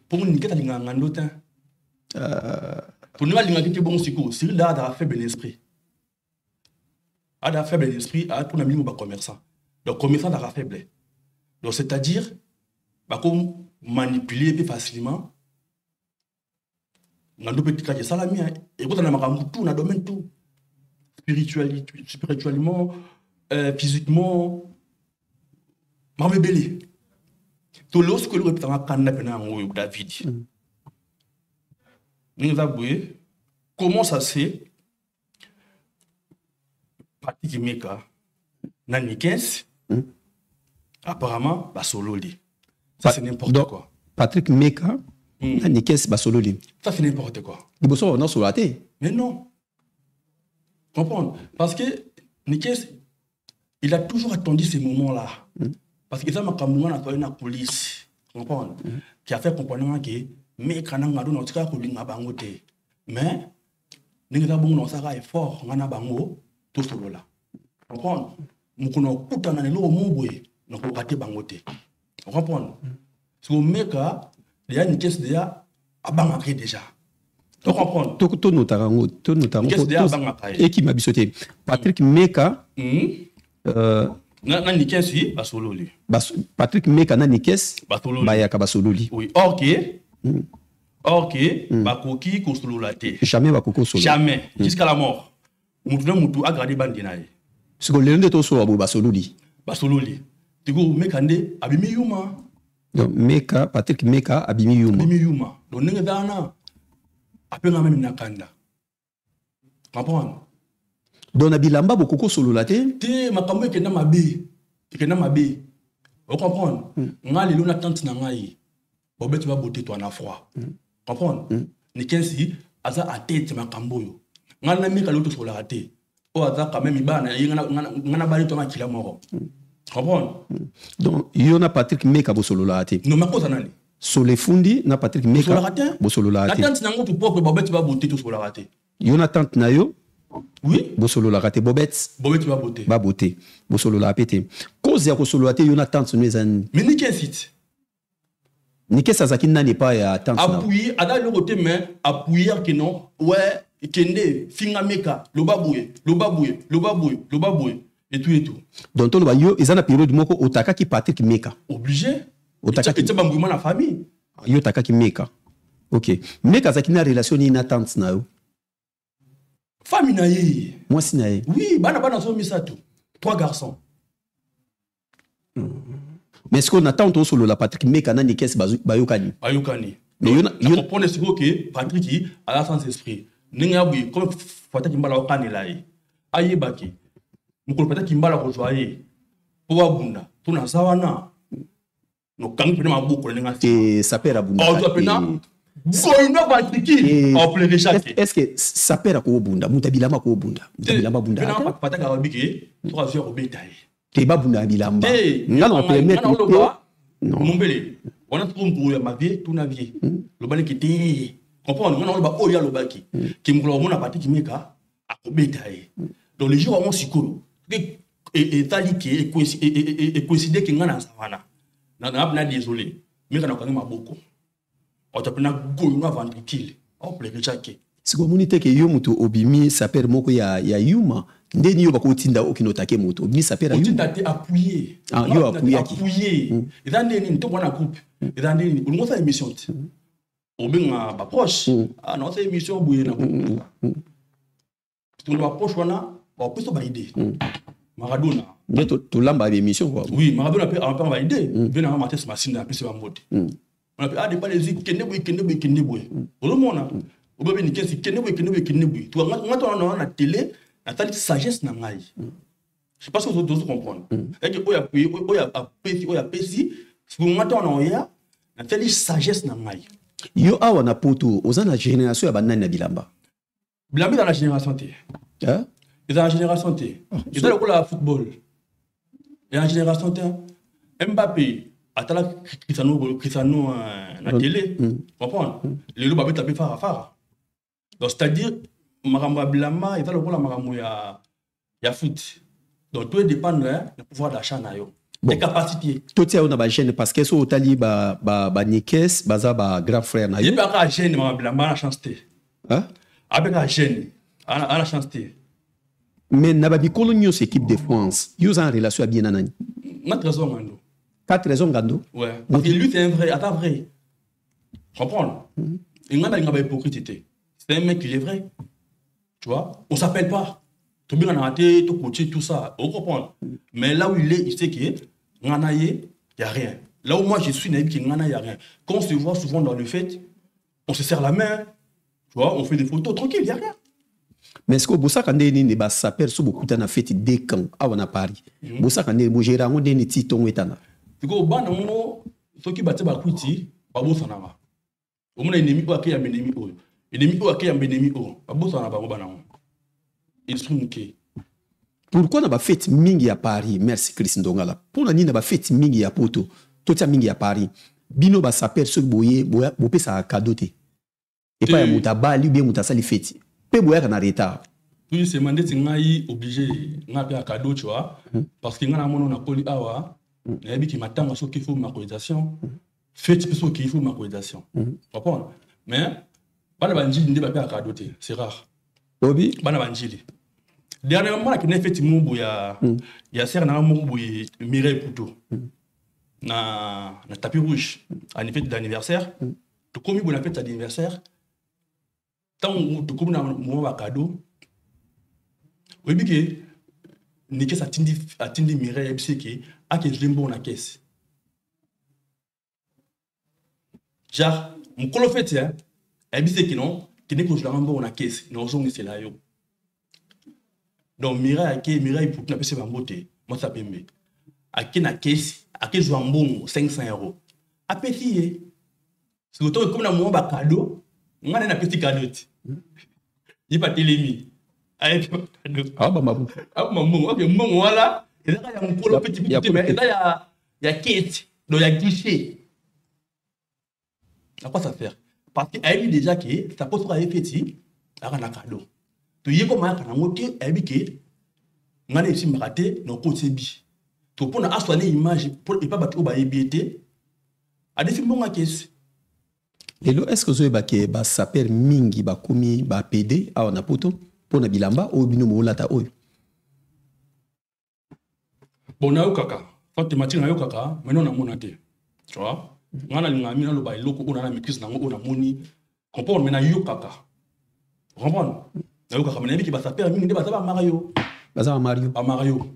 Pour nous, Nikes a Ngando tin. Pour nous, il bon sikou. Cyril a faible esprit. A faible esprit, a tout un commerçant. Donc, commerçant a faible. Donc, c'est-à-dire, comme manipuler plus facilement. Ngando peut être salami. Et quand on a tout, on a domaine tout. Spirituellement, physiquement, m'avait belé. to lorsque le représente Kanda Penango David. Nous avons comment ça se fait? Patrick Meka, Nanikens, apparemment, Basololi. Ça, c'est n'importe quoi. Patrick Meka, Nanikens, Basololi. Ça, c'est n'importe quoi. Il faut non sur la tête. Mais non. Comprendre. Parce que Nikes, il a toujours attendu ces moments-là. Parce que ça m'a camouflé dans la police. Comprendre. Qui a fait comprendre que Meka n'a pas de notre cas pour lui. Mais, nous avons un effort, nous avons tout cela. Comprendre? Nous avons tout un an, nous avons raté bangote. Comprendre? Si vous Meka, déjà Nikes déjà a bangoté déjà. Tu comprends? Tout notamment. Et qui m'a bisoté. Patrick Meka. Nanikes, Basololi. Patrick Meka, Nanikes, Bayaka Basololi. Oui, ok, Bakoki, Kosololate. Jamais Bakoko Solo. Jamais, jusqu'à la mort. Moutou a gradé Bandinaï. Ce que l'un de tous soit Basololi. Basololi. Tu go Mekande, Abimi Yuma. Donc, Meka, Patrick Meka, Abimi Yuma. Abimi Yuma. Donc, nous avons après la même nakanda. Comprends? Donc Nabilamba beaucoup solo la tête. Te makambo ke na mabe. Ke na mabe. Vous comprendre? Ngali lona tante na ngai. Bobet va botter toi na froid. Comprendre? Ni kensi aza a tête makambo yo. Ngana mika loto solo la tête. O aza quand même ibana ngana bali to makila moko. Comprendre? Donc yona Patrick Meka bo solo la tête. No makoza nani? Solefundi na Patrick Meka bosolo la raté. La tante nango tu propre Bobet va botter tout sur la raté. Yona tante na yo. Oui. Bosolo la raté Bobet va botter. Ba botter. Bosolo la pété. Cause ya bosolo la raté yona tante nous ezani. Mais ni quel site? Ni quel sazaki nani pas ya tante na. Appuyer ada le côté mais appuyer que non. Ouais, kende finga Meka, lobaboué et tout. Donc to ba yo ezana période moko otaka ki Patrick Meka. Obligé. Otaka ki bambouima la famille. Yo taka ki Meka. OK. Meka zaki na relation ni na tante na yo. Famille na ye. Moi si na ye. Oui, bana so misato. 3 garçons. Mais est-ce qu'on attend tout solo la Patrick Meka na Nikes bayokani. Bayokani. Mais yo comprendre ce que Patrick a la sans esprit. Ninga bui comme fata kimbala okani la ye. Aye baki. Mukolo pata kimbala ko joye. Po abunda. Tuna sawana. No kangi pena maboko ninga. Et ça perd abunda. Oh tu pena. Est-ce que ça perd à quoi bunda? Mutabilama ko bunda. Mutabilama bunda. Pena pata garabiki. 3 heures obetaye. Ke ba bunda bilamba. Ngana permettre. Non. Mombele. On a trouvé pour ma vie, tout na vie. Le bani qui était comprendre on ba oya lo baki. Ki mukolo mona pati ki Meka akobetaye. Donc les jours on sikolo. Et taliki et coïncider que ngana savana. Na désolé. Mais kana kanga maboko. Otapena goyuna ventricule. On pleurer chaque. Siko munite ke yo mutu obimi saper moko ya yuma. Ndeni yo bako tinda okinotake mutu. Obimi saper yuma. Tinda te appuyer. Ah yo appuyer ki. Appuyer. Et dans ndeni to bona groupe. Et dans ndeni on fait émission. Obinga ba proche. Ah non c'est émission bouye na. Tout ba proche wana ba peso ba idée. Maradona. Mais to lamba émission quoi. Oui, Maradona peut en ba idée. Vena mater ce machine là plus ba mode. On appelle ah des pas les kende boy. Au monde au bébé ni kende boy. Tu on a la télé, la télé sagesse na ngai. Je sais pas si vous devez comprendre. Et que oya pesi, si vous on ya, la télé sagesse na ngai. Yo awa na poto, ozana génération ya banani na bilamba. Bilamba dans la génération T. Hein? Dans la génération T. Ils ont le football. Et en génération T, Mbappé atala Cristiano na télé, comprendre? Les loups avaient tapé fara. Donc c'est-à-dire makambo bilamba et le la makambo ya foot. Donc tout dépend du pouvoir d'achat na yo. Les capacités. Tout ça on a ba jeune parce que so otali ba Nikes baza ba grand frère na yo. Il pas ka jeune makambo bilamba na chance té. Hein? Avec la jeune à la chance té. Mais na ba bikolo nyos équipe de France, yo en relation bien nanani. Notre raison ngando. 4 raisons Gando. Ouais. Parce que lui, c'est un vrai. Attends, vrai. Comprendre? Il n'a pas hypocrite. C'est un mec qui est vrai. Tu vois? On ne s'appelle pas. Tout bien en tout coaché, tout ça. On comprend. Mais là où il est, il sait qu'il n'y a rien. Là où moi je suis, il n'y a rien. Quand on se voit souvent dans le fait, on se serre la main, tu vois, on fait des photos, tranquille, il n'y a rien. Mais est-ce que vous savez que vous avez saper sur beaucoup de fêtes des camps à Paris? Vous savez que vous avez un peu de titon etana. Du coup, au ceux qui battent Bakuti, Babo Sanama. Au moins, ennemi ou akaya ennemi ou. Ennemi ou akaya ennemi ou. Babo Sanama, Babo Banamo. Ils sont ok. Pourquoi n'a pas fait mingi à Paris? Merci Christine Dongala. Pour la n'a pas fait mingi à Poto. Tout ça mingi à Paris. Bino ba saper ce boye bope sa cadeauté. Et pas ya mutabali bien mutasali feti. Pe boya kana retard. Oui, c'est mandé tingai obligé ngapi à cadeau, tu vois. Parce que ngana mono na poli awa. Nabi qui m'attend à ce qu'il faut ma cotisation. Faites ce qu'il faut ma cotisation. Comprends? Mais bana banjili ndi ba pe à cadeau, c'est rare. Obi bana banjili. Dernièrement, il y a effectivement il y a certains moments où il Mireille Pouto na tapis rouge à une fête d'anniversaire. Tu commis une fête d'anniversaire. Tant que tu commis un cadeau, oui que Nikes attendit Mireille Ebseke à que je l'aime bon la caisse. Genre, mon colo fait hein, Ebseke non, qui n'est que je l'aime bon la caisse, non on c'est là yo. Donc Mireille pour n'a pas se beauté, moi ça peut me. À qui na caisse, à qui je un bon 500 €. À petit c'est le temps comme na mon cadeau, on a un petit cadeau. Il pas télémi. Ah maman. Ah maman, OK maman voilà, et là il y a un colo petit mais là il y a caisse, donc il y a guichet. À quoi ça sert? Parce qu'il a dit déjà que ça peut être petit, à un cadeau. Tu y comment kana ngote ebike ngane isi maraté no côté bi to pona aswane image pour pas battre ba ebiete a défi bonga kesi lelo est-ce que zo ba ke ba saper mingi ba komi ba PD a na poto pona bilamba o bino mo lata oyo bon na yo kaka fa thématique na yo kaka mais non na monate tu vois ngana ngami na lo ba iloko ona na maîtrise na ngo na moni comprendre mais na yo kaka comprendre. Nayo kaka manabi ki basa père mingi nde basa ba Mario. Basa ba Mario. Ba Mario.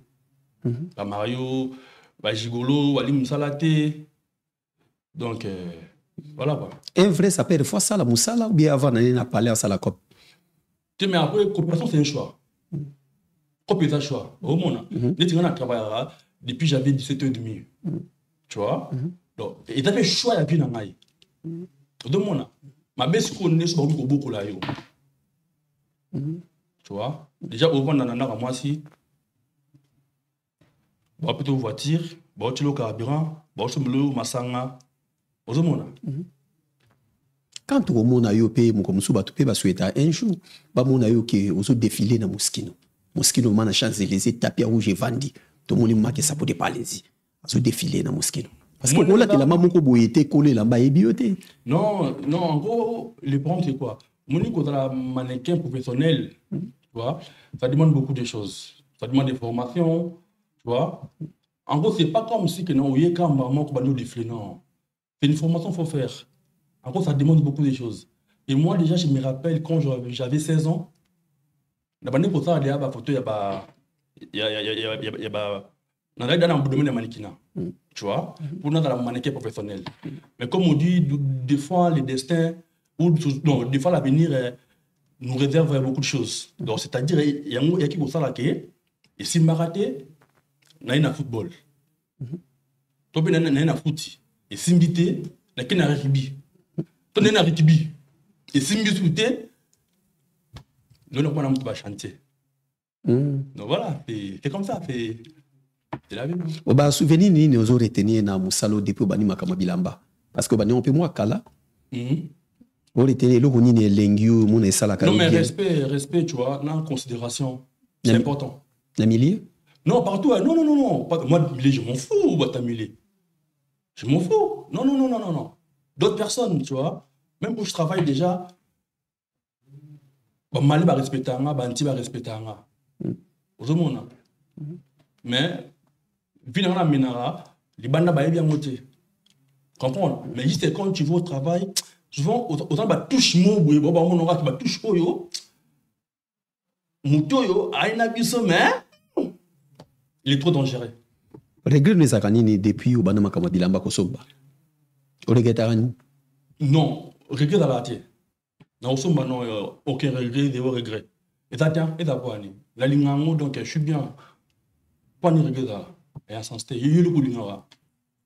Ba Mario, ba Gigolo, wali musalate. Donc voilà quoi. Un vrai sapeur fois ça la musala ou bien avant d'aller na parler à ça la cop. Tu mais après coopération c'est un choix. Coopération choix. Au monde. Dès que on a travaillé depuis j'avais 17h30. Tu vois? Donc et tu fait choix ya bien ngai. De monde. Ma base connaît ce beaucoup là yo. Tu vois, déjà au vent dans la moi si bon plutôt voiture bon tu le carburant bon tu le masanga aux hommes quand au monde a yo pe mo comme suba tu pe ba souhaiter un jour ba mon ayo que aux défiler na Moschino mana Champs-Élysées tapis rouge vandi tout monde ma que ça peut parler aux défiler na Moschino parce que là tu la maman ko boyete collé là ba ebioté non en gros le problème c'est quoi Monique, quand on mannequin professionnel, tu vois, ça demande beaucoup de choses. Ça demande des formations, tu vois. En gros, c'est pas comme si que non, il y a quand même qu'on nous défile, non. C'est une formation qu'il faut faire. En gros, ça demande beaucoup de choses. Et moi, déjà, je me rappelle quand j'avais 16 ans, dans le photo, il y a des photos, il y a dans le domaine de mannequinat, tu vois, pour nous, dans le mannequin professionnel. Mais comme on dit, des fois, le destin. Non, des fois l'avenir nous réserve beaucoup de choses. Donc c'est-à-dire il y a qui ça là qui et si maraté na ina football. To bien na foot et si mbité na qui na rugby. To na rugby et si mbité nous on a pas chanter. Donc voilà, c'est comme ça, c'est la vie. O ba souvenir ni nous aurait retenir na musalo depuis bani makama bilamba parce que bani on peut moi kala. Non mais respect, tu vois, non, considération, c'est important. La milieu? Non, partout, non. Moi, je m'en fous, je m'en fous. Non. D'autres personnes, tu vois, même où je travaille déjà, Mali va respecter, Banti va respecter. Mais, finalement, Minara, les bandes va bien monter. Comprends? Mais juste quand tu vas au travail, souvent, autant bah touche mon boui, bon bah mon aura qui bah touche yo, mouto yo, aïna biso mais il est trop dangereux. regret ne zakanini depuis au banama kama bilamba kosomba. O regret arani? Non, regret à la tête. Non, somba non, aucun regret, zéro regret. Et ça tient, et ça quoi ni? La lingango donc je suis bien. Pas ni regret là. Et à sens il y a le coup d'ingara.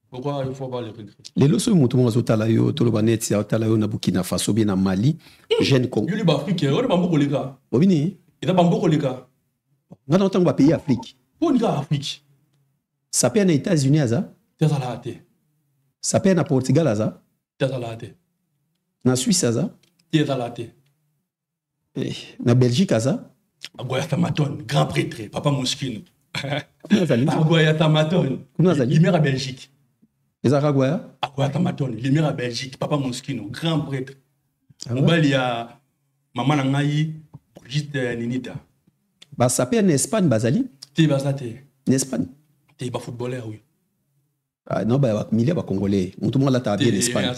Pourquoi il faut pas le regret? Les loso mutu mo zotala yo tolo banet ya tala yo na Burkina Faso bien na Mali, jeune Congo. Yuli ba africain, on ba mboko leka. Obini? Et ça ba mboko leka. Ngana autant ba pays Afrique. Pour ni Afrique. Ça paie na États-Unis aza? T'es à la tête. Ça paie na Portugal aza? T'es à la tête. Na Suisse aza? T'es à la tête. Na Belgique aza? Agoya Tamaton, grand prêtre, papa Mouskine. Nazali. Agoya Tamaton. Lumière à Belgique. Ezara Agoya? Agoya Tamaton, lumière à Belgique, papa Mouskine, grand prêtre. Il y a maman Nangaï, Brigitte Ninita. Bah ça paie en Espagne bazali? T'es basate. En Espagne. T'es pas footballeur oui. Ah non bah milliers ba congolais. On tout le monde là t'as bien Espagne.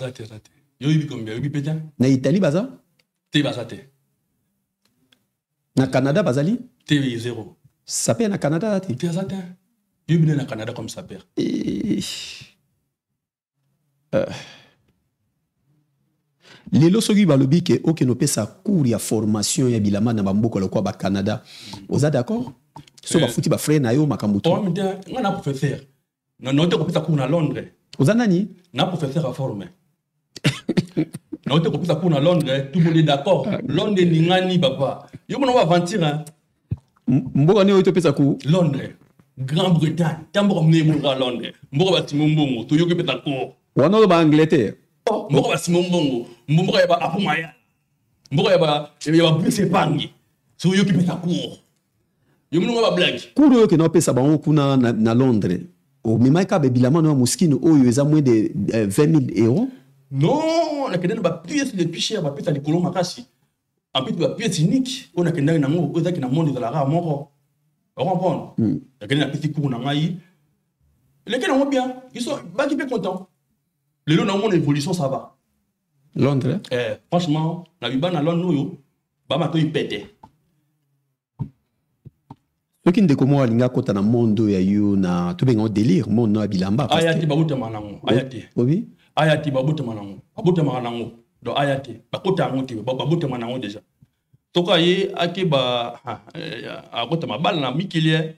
Yo ibi combien? Ibi pétain? Na Italie baza? T'es basate. Na Canada bazali? T'es zéro. Ça paie na Canada t'es? T'es basate. Yo ibi na Canada comme ça perd. Lelo soki balobi ke oke no pesa cours ya formation ya bilama na bamboko lokwa ba Canada. Oza d'accord? So ba futi ba frère na yo makambo to. Oh mais ngana professeur. Non te ko pesa cours na Londres. Oza nani? Na professeur à former. Non te ko pesa cours na Londres, tout le monde est d'accord. Londres ni ngani papa. Yo mona va aventure hein. Mboka ni oito pesa cours Londres. Grande-Bretagne. Tambo mne mo ra Londres. Mboka ba timombongo, to yo ke pesa cours. Wana ba Angleterre. Mboka ba simombongo, mboka ya ba apumaya. Mboka ya ba blessé pangi. So yo ke pesa cours. Yo mona ba blague. Cours yo ke no pesa ba on kuna na Londres. O mimaika be bilama no Mouskine oyo eza moins de 20 000 euros. Non, na kedena ba pièce de piché ba pesa likolo makasi. En plus ba pièce unique, on a kedena na ngo oza ki na monde de la rare moko. On comprend. Na kedena petit cours na ngai. Les gars vont bien, ils sont pas contents. Le long de mon évolution ça va. Londres. Franchement, la biba na Londres yo, ba ma to y pété. Soki ndeko mo alinga kota na mondo ya yo na to benga délire mondo abilamba. Ayati ba buta manango, ayati. Obi? Ayati ba buta manango. Ba buta manango. Do ayati, ba kota ngote, ba buta manango déjà. Toka ye ake ba a kota mabala na mikilie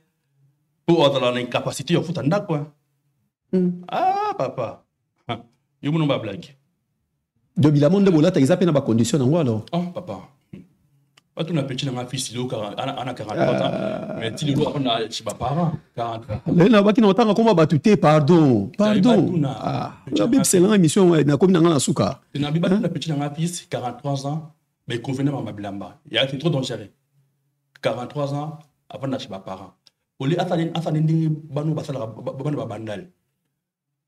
pour avoir la incapacité de futa ndako. Ah papa. Yo mono ba blague. Do bilamonde bolata exactement na ba condition nango alors. Ah papa. Pas tout na petit na ma fils lo ana 43 ans. Mais ti lo on a chez ba parents 43. Le na ba ki na otanga komba batuté pardon. Pardon. Ah, j'ai excellent émission na komi na ngana suka. Na biba na petit na ma fils 43 ans mais il convenait ma bilamba. Il a été trop dangereux. 43 ans avant na chez ba parents. Oli atane ndingi banu basala banu ba bandal.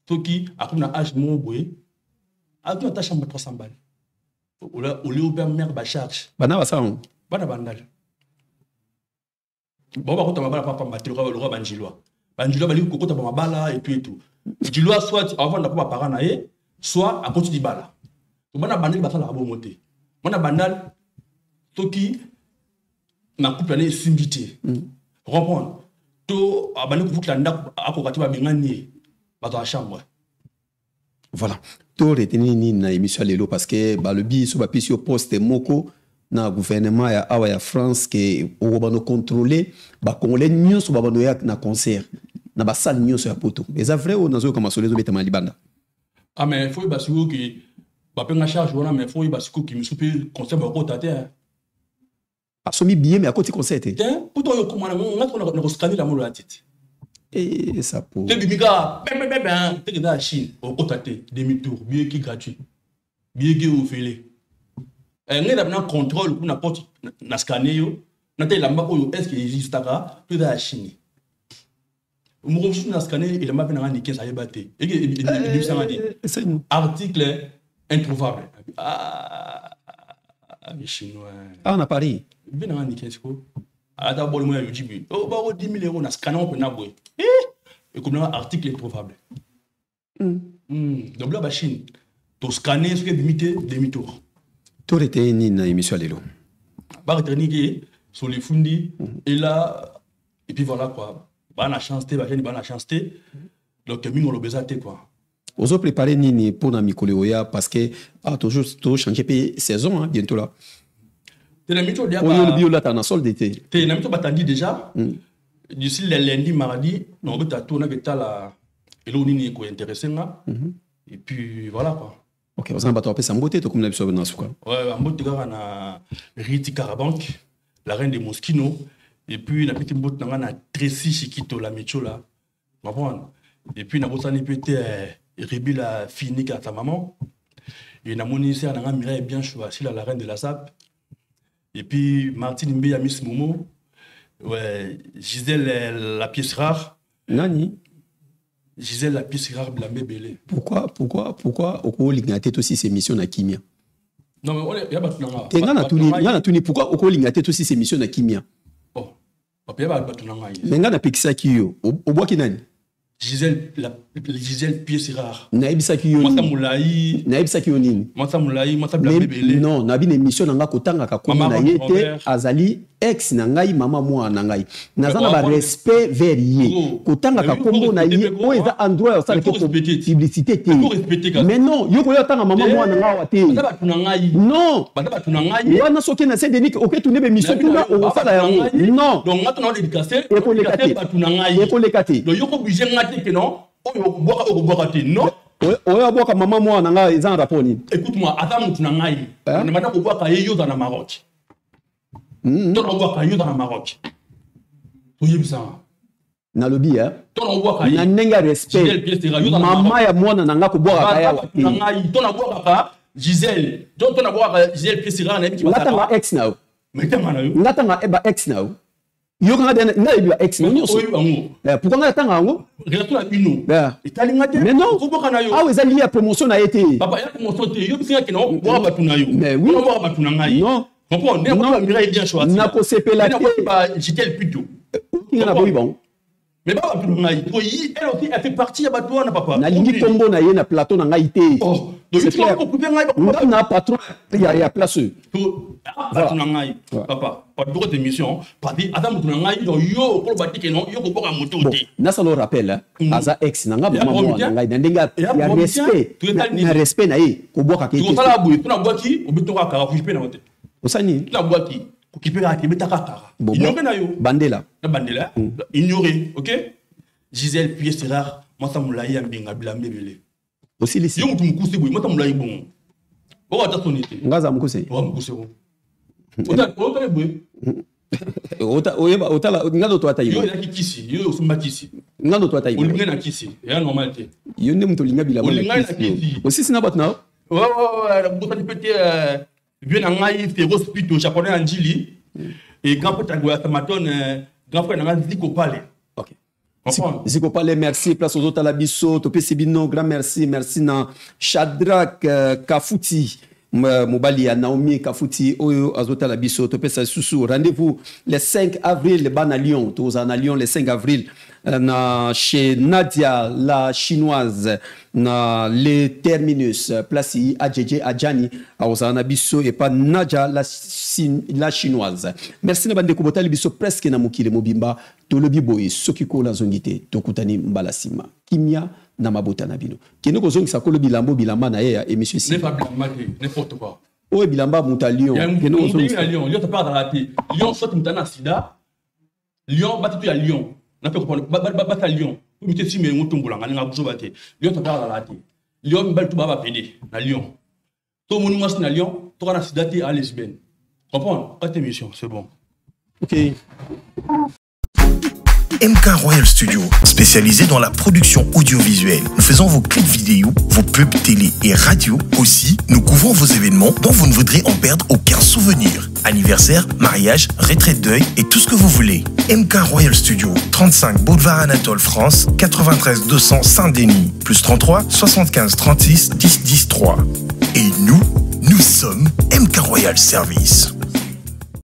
Toki akuna âge mon boy. Atu ta chambre 300 balles. Oli au père mère ba charge. Bana basang. Bana bandal. Bon ba kota mabala papa matiro ka lo banjilwa. Banjilwa bali ko kota ba mabala et tout. Jilwa soit avant na pas parents na ye, soit à côté di bala. To bana bandal basala abo monter. Bana bandal toki na couple na simbité. Comprendre. To abali ko fukla ndako akokati ba bengani bato a chambre. Voilà. To retenir ni na émission lelo parce que ba le bi so ba pisi au poste moko na gouvernement ya awa ya France que o ba no contrôler ba congolais nyonso ba no ya na concert na ba salle nyonso ya poto. Eza vrai ou nazo kama solezo beta malibanda. Ah mais faut ba siko ki ba penga charge wana mais faut ba siko ki musupe concert ba ko tate. Asomi billet mais à côté concert. Tiens, pourtant yo comment na ko scanner la molo la tête. Et ça pour. Te bimiga, te que dans la Chine, au côté demi-tour, billet qui gratuit, billet qui offert. On a un contrôle pour n'importe na scanner yo, na te lamba ko est-ce qu'il existe là, tout dans la Chine. On reçoit na scanner et la map na ni 15 à battre. Et article introuvable. Ah les Chinois. Ah on a Paris. Bien na ni 15 ko. À d'abord moi je dis oh bah 10 000 euros na scanner on peut na boy. Et comme un article introuvable. Donc là ba Chine. To scanner ce que demi-tour. To rete ni na émission lelo. Ba retenir sur les fundi et là et puis voilà quoi. la chance, la chance. Donc, mingo le besoin, quoi. Vous avez préparé Nini pour la Mikoléoya parce que toujours changer de saison, bientôt là. Tu as mis tout le bio là, tu as un sol d'été. Tu as mis tout batandi déjà. D'ici le lundi, mardi, on va tourner avec la. Et là, on est intéressé. Et puis voilà quoi. Ok, vous avez battu ça en beauté, comme l'habitude dans ce cas. Ouais, en beauté, on a Riti Karabank, la reine des Moschino. Et puis, on a petit bout, on a Tracy Chiquito, la mécho là. Et puis, on a bossé peut-être Rébi la fini à sa maman. Et on a mon ici, on a Mireille bien choisi, la reine de la SAP. Et puis, Martine Mbe a mis ce moment. Ouais, Gisèle, la pièce rare. Nani? Gisèle, la pièce rare, Blamé Belé. Pourquoi au Lignaté aussi ces missions à Kimia? Non, mais on est. Pourquoi au Lignaté aussi ces missions à Kimia? Oh, il y a mais on a Pekisa Kiyo. Au bois qui n'a Gisèle, pièce rare. Naïbisa Kiyo. Moi, ça moulaï. Naïbisa Kiyo Nini. Moi, ça moulaï, moi, ça Blamé Belé. Non, n'a pas une émission dans la Kotanga Kakoma Naïete, Azali. Ex nangai mama moi nangai nazana ba respect vers ye kotanga ka kombo na ye o eza endroit ça que publicité mais non yo ko yotanga mama moi nanga wa te non wana soki na Saint-Denis OK tu nebe mission tuna o sala ya non donc ngata na dédicacer e ko lekate e ko lekate donc yo ko obligé ngate que non o boka te non oyo aboka mama moi nanga eza en rapport ni écoute-moi ata mutu nangai na mata ko boka ye yo dans Maroc. Ton envoie Kayo dans le Maroc. Na lobby hein. Ton envoie Kayo. Na nenga respect. Maman ya mwana nanga ko boka Kaya. Ton envoie Kaya. Gisèle. Ton envoie Gisèle Piesira na bi. Ngata ex now. Mais tanga yo. Ngata nga eba ex now. Yo nga de na ebi ex now. Pourquoi ngata nga ngo? Relation na bino. Itali ngate. Mais non. Ko boka na yo. Ah eza lié promotion na été. Papa ya promotion te yo bisinga ke no boka batu na yo. Mais oui. Boka batu na ngai. Non. Non, bien choisi. Na ko sepela te j'étais le plutôt. Qui na boy bon. Mais pas plus ngai. Elle aussi elle fait partie ya bato na papa. Na lingi tombo na ye na plateau na ngai te. Oh, donc il faut couper ngai. Na patron ya place. Bato na ngai. Papa, pas de grosse émission. Pas dit adam na ngai donc yo ko bati ke non, yo ko boka moto te. Na ça le rappelle aza ex na nga maman na ngai na ndenga ya respect. Na respect na ye ko boka ke. Tu sala boui, tu na boki, obitoka ka couper na wote. Osani la boîte qui peut être ignorer na yo bandela na bandela ignorer OK Gisèle pièce rare moi ça moulaï ambinga Blamé Belé aussi les yo mutu mukuse boy moi ça moulaï bon o ata sonité ngaza mukuse o mukuse bon ota boy ota la ngado to ata yo ya kisi yo usumba kisi ngado to ata yo olinga na kisi ya normalité yo ne mutu linga bila olinga na kisi aussi sina batna ouais botani peut-être bien en aïe féroce plutôt japonais en Jili et grand frère Tagoya Samaton grand frère n'a Ziko Palais. OK. Ziko Palais merci place aux autres à la bisso topé Sibino grand merci na Shadrack Kafuti Mobali à Naomi Kafuti oyo azota la bisso topé ça sous rendez-vous le 5 avril bana Lyon tous en Lyon le 5 avril chez Nadia la chinoise na le terminus place AJJ Adjani a biso et pas Nadia la chinoise. Merci na bande ko botali biso presque na mokile mobimba to lobi boy sokiko la zongité to kutani mbalasima kimia na mabota na bino kene ko zongisa ko lobi lambo bilamba na ye et monsieur si n'importe quoi o bilamba muta Lyon kene ko zongisa Lyon Lyon ta pas dans la tête Lyon soit mutana sida Lyon batu ya Lyon na pe ko ba Lyon pour mute si me ngotombola ngani ngabuzo bate Lyon ta pas dans la tête Lyon mbal tu baba pédé na Lyon to monu mas na Lyon to kana sida te à lesbienne comprends pas émission c'est bon OK. MK Royal Studio, spécialisé dans la production audiovisuelle. Nous faisons vos clips vidéo, vos pubs télé et radio. Aussi, nous couvrons vos événements dont vous ne voudrez en perdre aucun souvenir. Anniversaire, mariage, retraite deuil et tout ce que vous voulez. MK Royal Studio, 35 Boulevard Anatole France, 93 200 Saint-Denis, plus 33 75 36 10 10 3. Et nous sommes MK Royal Service.